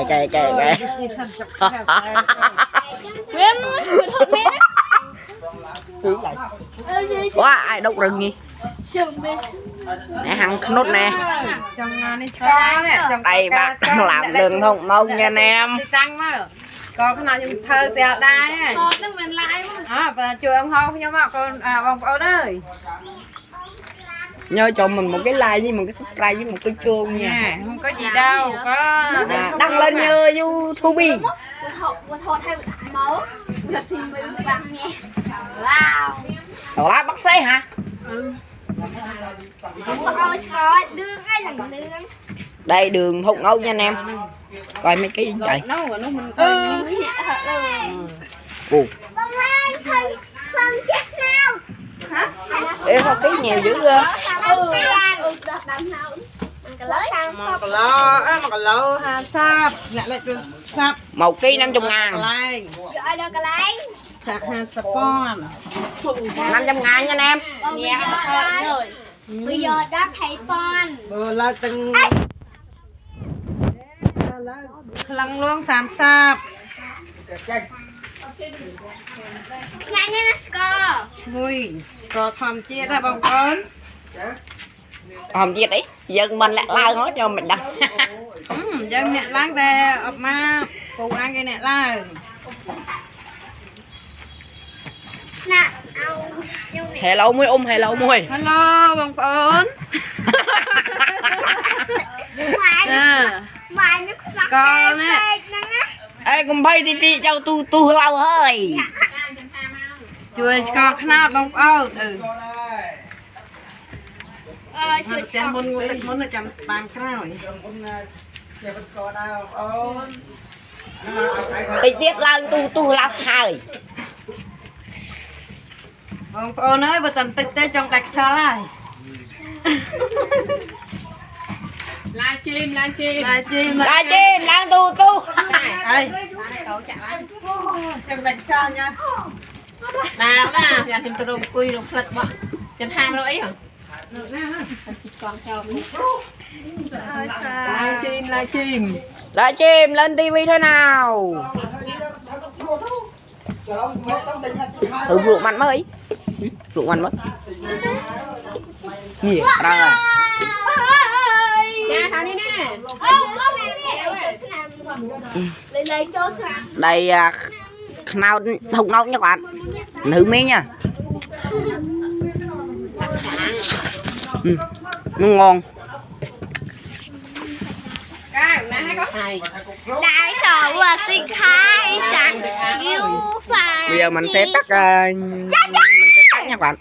kệ quá ai đốt rừng gì nè hàng nốt nè đây bác làm đường thông mông nha anh em còn cái nào dùng thơ tẹo đai và chui ông ho nhau mà con ông ơi ơi nhớ cho mình một cái like với một cái subscribe với một cái chuông nha. Không có gì đâu có đăng lên như YouTube tao lá bác sĩ hả đây đường thục nâu nha anh em coi mấy cái chạy ê sao cái nhiều dữ cơ một lô ha sáp lại được sáp 1 kg 50.000 sáp ha sáp con 500.000 nha anh em bây giờ đã thấy con là từng lăng luôn sám sáp ngay ngay nó vui có thòm chia ra bằng con không chia đấy dân mình lại lao nói cho mình đăng dân nè láng về ập ma phụ ăn cái nè la nè hello muối hello muối hello bằng con con nè ê cùng bay đi cho tu lâu hơi chui con khát bằng con sẽ muốn là chăm bàn khao ít biết lan tu lâu hơi bằng con ơi bà tận tịch tới trong đạch xa lại livestream lan tu đây xem đạch xa nha nào nè nhà thêm tôi quy đồng phật bọn chân tham đâu ấy hả livestream lên tivi thế nào thử ruộng mạnh mới ruộng mạnh mới nhiều ra nè thằng đi nè đây nào thục nâu nha các bạn thử miếng nha nó ngon đại sở và sinh khai sản yêu phải bây giờ mình sẽ tắt nha các bạn